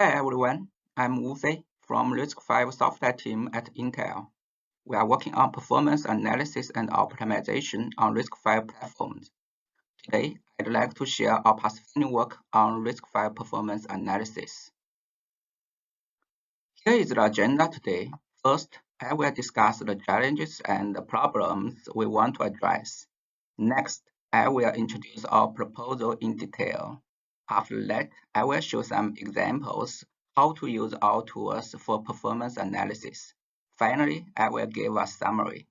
Hi everyone, I'm Wu Fei from RISC-v software team at Intel. We are working on performance analysis and optimization on RISC-v platforms. Today, I'd like to share our pathfinding work on RISC-v performance analysis. Here is the agenda today. First, I will discuss the challenges and the problems we want to address. Next, I will introduce our proposal in detail. After that, I will show some examples how to use our tools for performance analysis. Finally, I will give a summary.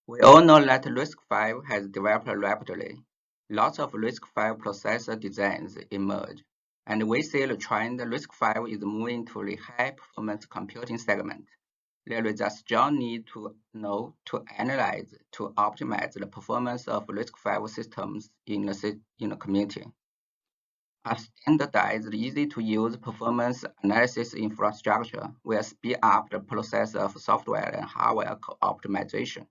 We all know that RISC-v has developed rapidly. Lots of RISC-v processor designs emerge, and we see the trend RISC-v is moving to the high-performance computing segment. There is a strong need to know, to analyze, to optimize the performance of RISC-v systems in the community. A standardized, easy-to-use performance analysis infrastructure will speed up the process of software and hardware optimization.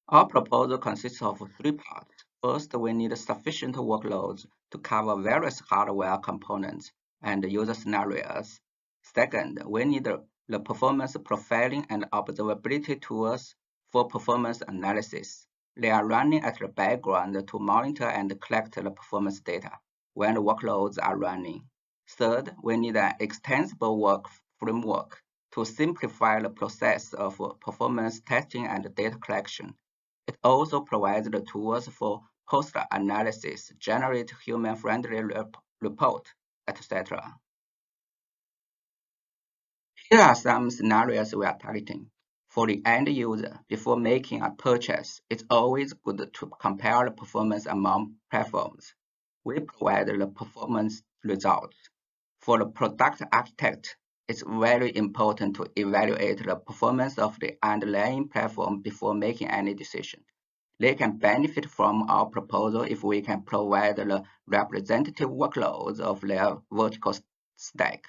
Our proposal consists of three parts. First, we need sufficient workloads to cover various hardware components and user scenarios. Second, we need the performance profiling and observability tools for performance analysis. They are running at the background to monitor and collect the performance data when the workloads are running. Third, we need an extensible work framework to simplify the process of performance testing and data collection. It also provides the tools for post-analysis, generate human-friendly report, etc. Here are some scenarios we are targeting. For the end user, before making a purchase, it's always good to compare the performance among platforms. We provide the performance results. For the product architect, it's very important to evaluate the performance of the underlying platform before making any decision. They can benefit from our proposal if we can provide the representative workloads of their vertical stack.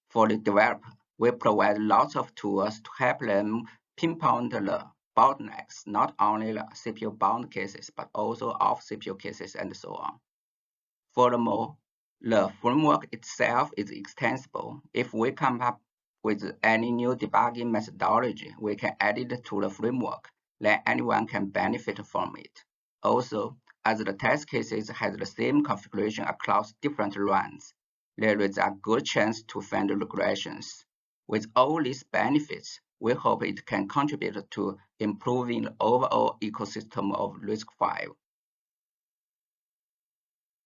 For the developer, we provide lots of tools to help them pinpoint the bottlenecks, not only the CPU-bound cases, but also off-CPU cases and so on. Furthermore, the framework itself is extensible. If we come up with any new debugging methodology, we can add it to the framework, then anyone can benefit from it. Also, as the test cases have the same configuration across different runs, there is a good chance to find regressions. With all these benefits, we hope it can contribute to improving the overall ecosystem of RISC-v.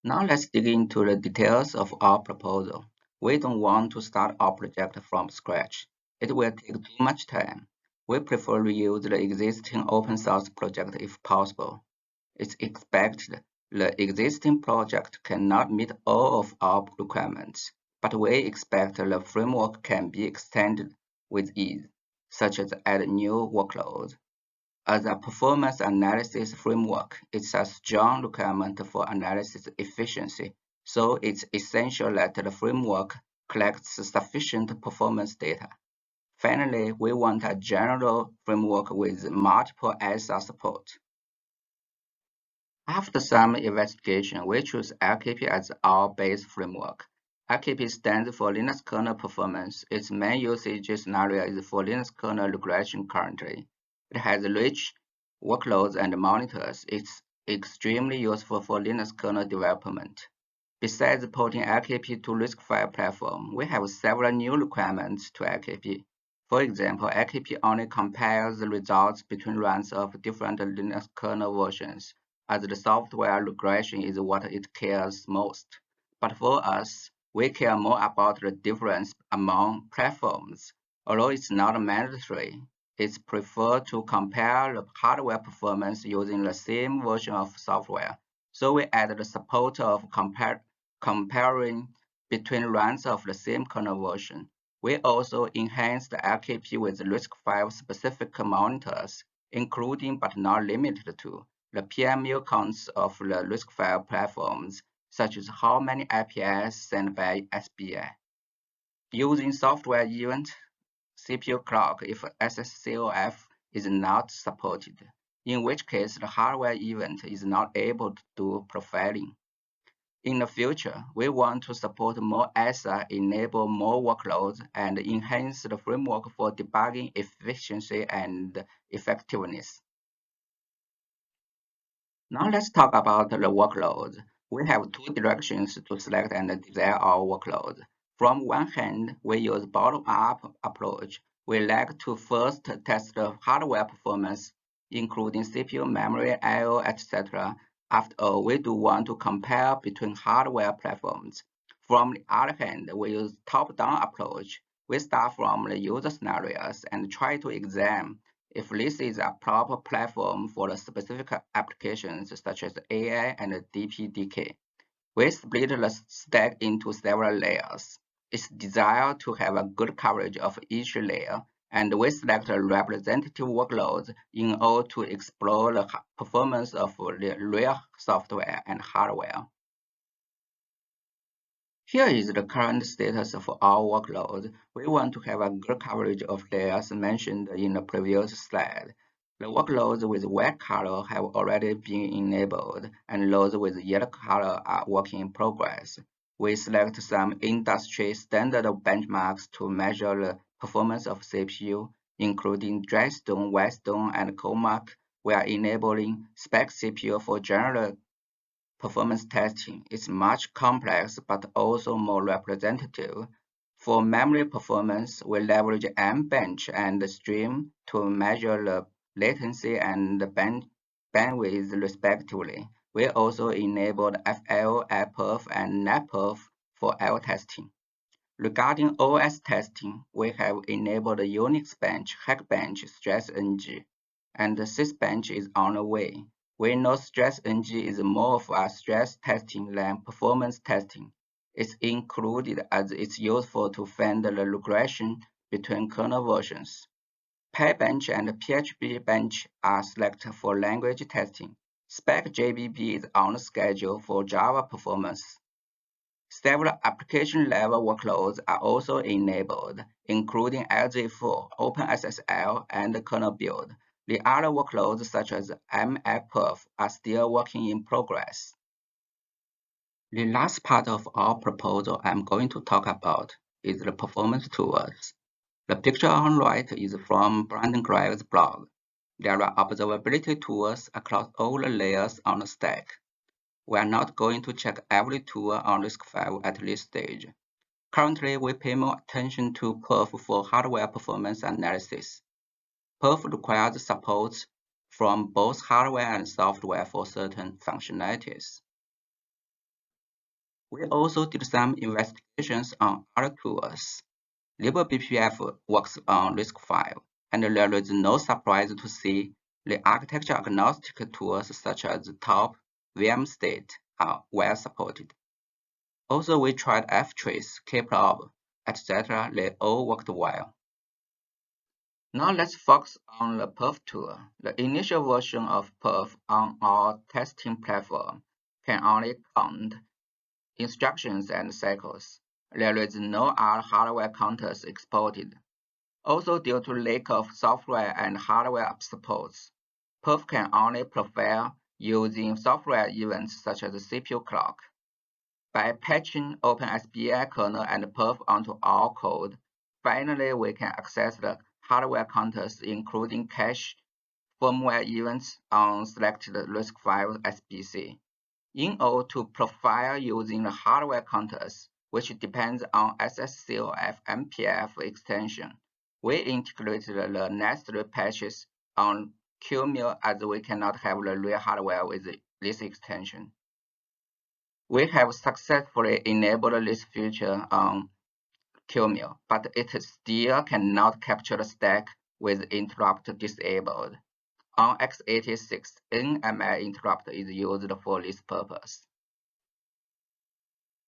Now let's dig into the details of our proposal. We don't want to start our project from scratch. It will take too much time. We prefer to use the existing open source project if possible. It's expected the existing project cannot meet all of our requirements, but we expect the framework can be extended with ease, such as add new workloads. As a performance analysis framework, it's a strong requirement for analysis efficiency, so it's essential that the framework collects sufficient performance data. Finally, we want a general framework with multiple ISA support. After some investigation, we choose LKP as our base framework. LKP stands for Linux Kernel Performance. Its main usage scenario is for Linux kernel regression currently. It has rich workloads and monitors. It's extremely useful for Linux kernel development. Besides porting LKP to RISC-v platform, we have several new requirements to LKP. For example, LKP only compares the results between runs of different Linux kernel versions, as the software regression is what it cares most. But for us, we care more about the difference among platforms. Although it's not mandatory, it's preferred to compare the hardware performance using the same version of software. So we add the support of comparing between runs of the same kernel version. We also enhance the LKP with RISC-v specific monitors, including but not limited to the PMU counts of the RISC-v platforms, such as how many IPs sent by SBI. Using software event CPU clock if SSCOF is not supported, in which case the hardware event is not able to do profiling. In the future, we want to support more ASA, enable more workloads, and enhance the framework for debugging efficiency and effectiveness. Now let's talk about the workloads. We have two directions to select and design our workloads. From one hand, we use bottom-up approach. We like to first test the hardware performance, including CPU, memory, I/O, etc. After all, we do want to compare between hardware platforms. From the other hand, we use top-down approach. We start from the user scenarios and try to examine if this is a proper platform for the specific applications such as AI and DPDK. We split the stack into several layers. It's desired to have a good coverage of each layer, and we select representative workloads in order to explore the performance of the real software and hardware. Here is the current status of our workload. We want to have a good coverage of layers mentioned in the previous slide. The workloads with white color have already been enabled, and those with yellow color are work in progress. We select some industry standard benchmarks to measure the performance of CPU, including Drystone, Whitestone, and Comark. We are enabling spec CPU for general performance testing is much complex but also more representative. For memory performance, we leverage mbench and stream to measure the latency and bandwidth respectively. We also enabled FL, perf, and netperf for L testing. Regarding OS testing, we have enabled Unix bench, Hackbench, StressNG, and Sysbench is on the way. We know StressNG is more of a stress testing than performance testing. It's included as it's useful to find the regression between kernel versions. PyBench and PHP Bench are selected for language testing. SpecJBB is on schedule for Java performance. Several application-level workloads are also enabled, including LZ4, OpenSSL, and kernel build. The other workloads, such as MLperf, are still working in progress. The last part of our proposal I'm going to talk about is the performance tools. The picture on the right is from Brandon Gregg's blog. There are observability tools across all the layers on the stack. We are not going to check every tool on RISC-v at this stage. Currently, we pay more attention to perf for hardware performance analysis. Perf requires support from both hardware and software for certain functionalities. We also did some investigations on other tools. LibreBPF works on RISC-v, and there is no surprise to see the architecture-agnostic tools such as TOP, VMstate are well supported. Also, we tried ftrace, kprob, etc. They all worked well. Now let's focus on the perf tool. The initial version of perf on our testing platform can only count instructions and cycles. There is no other hardware counters exported. Also, due to lack of software and hardware supports, perf can only profile using software events such as CPU clock. By patching OpenSBI kernel and perf onto our code, finally we can access the hardware counters including cache firmware events on selected RISC-v SBC. In order to profile using the hardware counters, which depends on SSCOF MPF extension, we integrated the necessary patches on QML as we cannot have the real hardware with this extension. We have successfully enabled this feature on QML, but it still cannot capture the stack with interrupt disabled. On x86, NML interrupt is used for this purpose.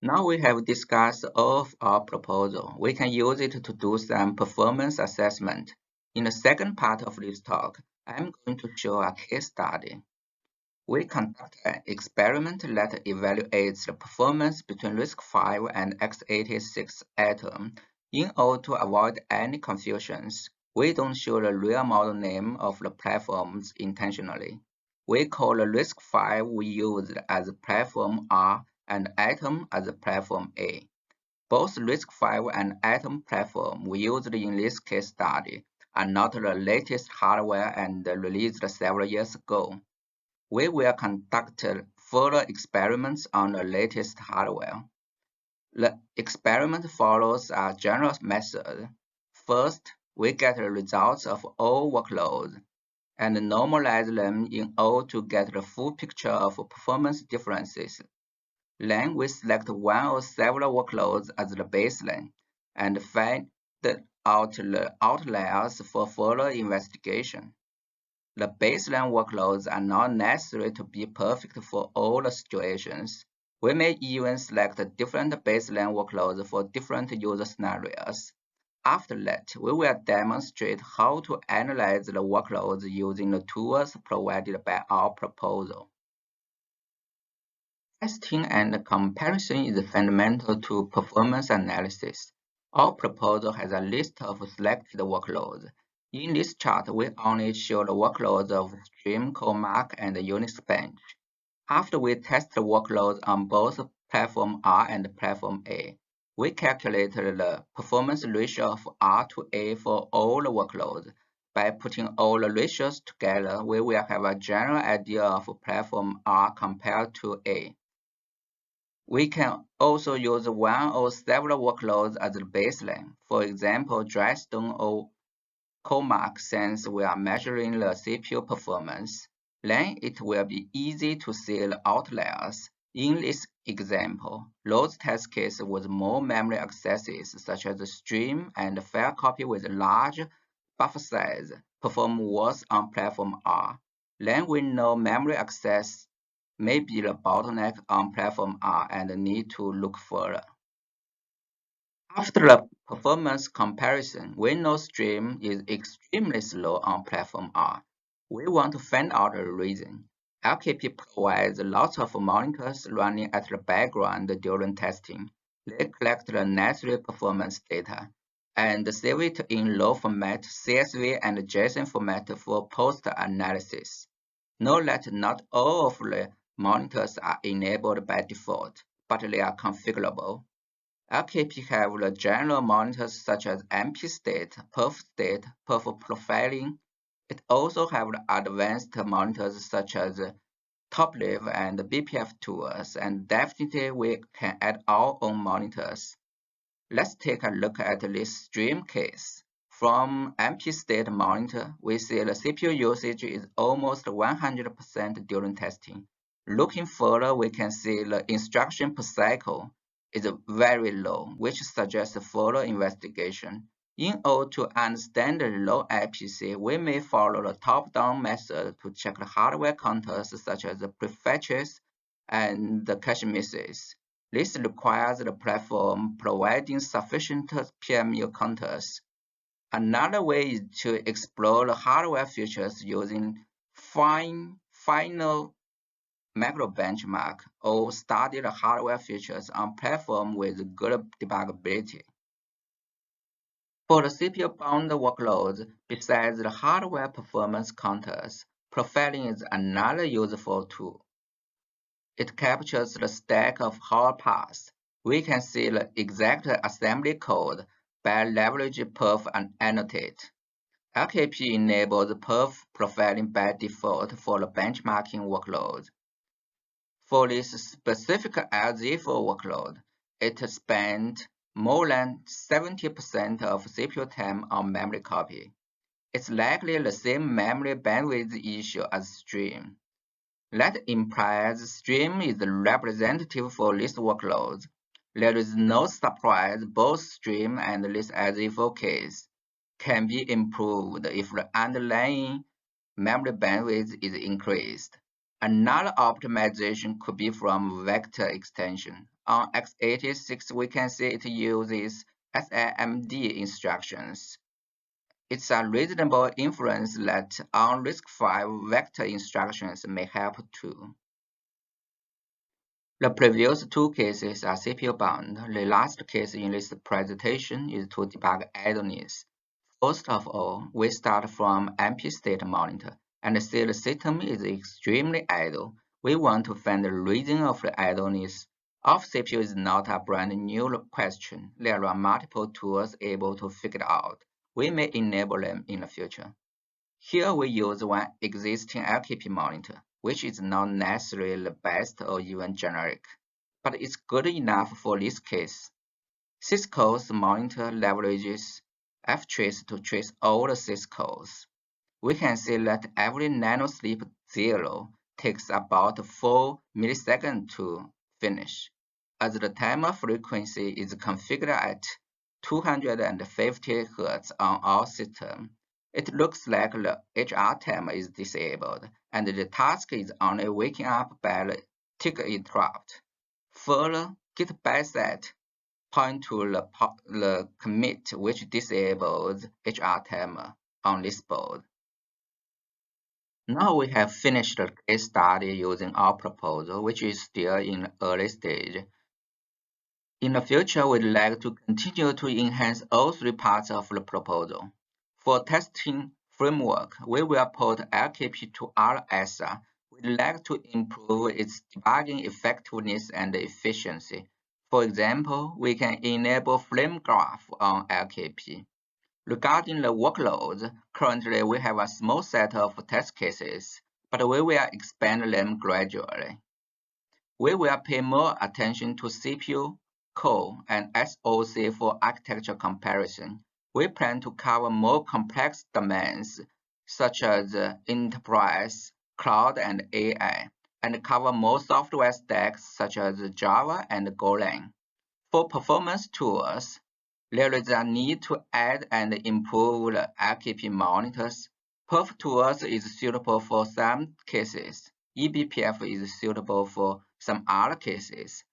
Now we have discussed all of our proposal. We can use it to do some performance assessment. In the second part of this talk, I'm going to show a case study. We conduct an experiment that evaluates the performance between RISC-v and x86 Atom. In order to avoid any confusions, we don't show the real model name of the platforms intentionally. We call the RISC-v we used as platform R and Atom as platform A. Both RISC-v and Atom platform we used in this case study are not the latest hardware and released several years ago. We will conduct further experiments on the latest hardware. The experiment follows a general method. First, we get the results of all workloads and normalize them in O to get the full picture of performance differences. Then we select one or several workloads as the baseline and find out the outliers for further investigation. The baseline workloads are not necessary to be perfect for all the situations. We may even select different baseline workloads for different user scenarios. After that, we will demonstrate how to analyze the workloads using the tools provided by our proposal. Testing and comparison is fundamental to performance analysis. Our proposal has a list of selected workloads. In this chart, we only show the workloads of Stream, Comark, and Unix Bench. After we test the workloads on both Platform R and Platform A, we calculated the performance ratio of R to A for all the workloads. By putting all the ratios together, we will have a general idea of Platform R compared to A. We can also use one or several workloads as the baseline. For example, Drystone or Comark, since we are measuring the CPU performance. Then it will be easy to see the outliers. In this example, those test cases with more memory accesses, such as the stream and file copy with large buffer size, perform worse on platform R. Then we know memory access may be the bottleneck on platform R and need to look further. After the performance comparison, we know stream is extremely slow on platform R. We want to find out the reason. LKP provides lots of monitors running at the background during testing. They collect the necessary performance data and save it in raw format, CSV, and JSON format for post-analysis. Note that not all of the monitors are enabled by default, but they are configurable. LKP have the general monitors such as MP state, perf profiling. It also have the advanced monitors such as top-level and BPF tools, and definitely we can add our own monitors. Let's take a look at this stream case. From MP state monitor, we see the CPU usage is almost 100% during testing. Looking further, we can see the instruction per cycle is very low, which suggests further investigation. In order to understand the low IPC, we may follow the top-down method to check the hardware counters such as the prefetches and the cache misses. This requires the platform providing sufficient PMU counters. Another way is to explore the hardware features using final macro benchmark or study the hardware features on platform with good debuggability. For the CPU-bound workloads, besides the hardware performance counters, profiling is another useful tool. It captures the stack of hard paths. We can see the exact assembly code by leveraging perf and annotate. LKP enables perf profiling by default for the benchmarking workloads. For this specific LZ4 workload, it spent more than 70% of CPU time on memory copy. It's likely the same memory bandwidth issue as stream. That implies stream is representative for this workload. There is no surprise both stream and this LZ4 case can be improved if the underlying memory bandwidth is increased. Another optimization could be from vector extension. On x86, we can see it uses SIMD instructions. It's a reasonable inference that on RISC-v vector instructions may help too. The previous two cases are CPU-bound. The last case in this presentation is to debug idleness. First of all, we start from MP state monitor and see the system is extremely idle. We want to find the reason of the idleness Off-CPU is not a brand new question. There are multiple tools able to figure it out. We may enable them in the future. Here we use one existing LKP monitor, which is not necessarily the best or even generic, but it's good enough for this case. Cisco's monitor leverages ftrace to trace all the syscalls. We can see that every nanosleep 0 takes about 4 milliseconds to finish. As the timer frequency is configured at 250 Hz on our system, it looks like the HR timer is disabled, and the task is only waking up by the tick interrupt. Further, git byset point to the commit which disables HR timer on this board. Now we have finished the case study using our proposal, which is still in the early stage. In the future, we'd like to continue to enhance all three parts of the proposal. For testing framework, we will port LKP to RSA. We'd like to improve its debugging effectiveness and efficiency. For example, we can enable flame graph on LKP. Regarding the workloads, currently we have a small set of test cases, but we will expand them gradually. We will pay more attention to CPU, core, and SoC for architecture comparison. We plan to cover more complex domains such as enterprise, cloud, and AI, and cover more software stacks such as Java and Golang. For performance tools, there is a need to add and improve the LKP monitors. Perf tools is suitable for some cases. eBPF is suitable for some other cases.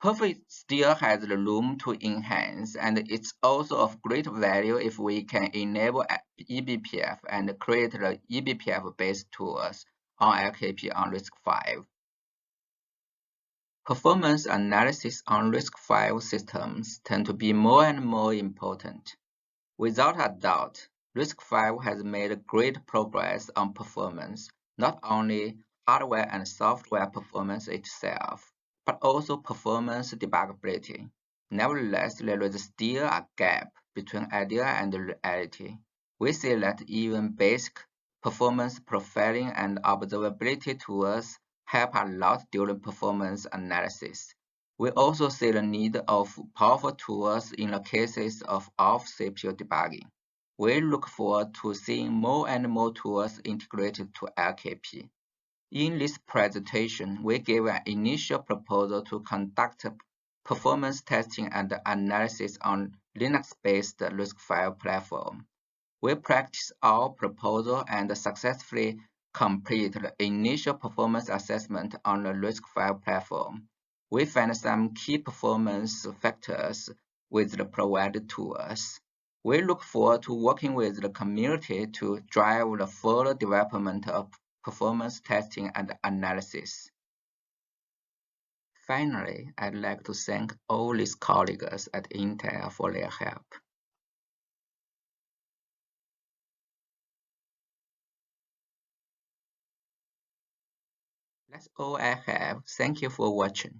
Perf still has the room to enhance, and it's also of great value if we can enable eBPF and create the eBPF-based tools on LKP on RISC-v. Performance analysis on RISC-v systems tend to be more and more important. Without a doubt, RISC-v has made great progress on performance, not only hardware and software performance itself, but also performance debuggability. Nevertheless, there is still a gap between idea and reality. We see that even basic performance profiling and observability tools help a lot during performance analysis. We also see the need of powerful tools in the cases of off-CPU debugging. We look forward to seeing more and more tools integrated to LKP. In this presentation, we gave an initial proposal to conduct performance testing and analysis on Linux-based RISC-v platform. We practiced our proposal and successfully completed the initial performance assessment on the RISC-v platform. We found some key performance factors with the provided tools. We look forward to working with the community to drive the further development of performance testing and analysis. Finally, I'd like to thank all these colleagues at Intel for their help. That's all I have. Thank you for watching.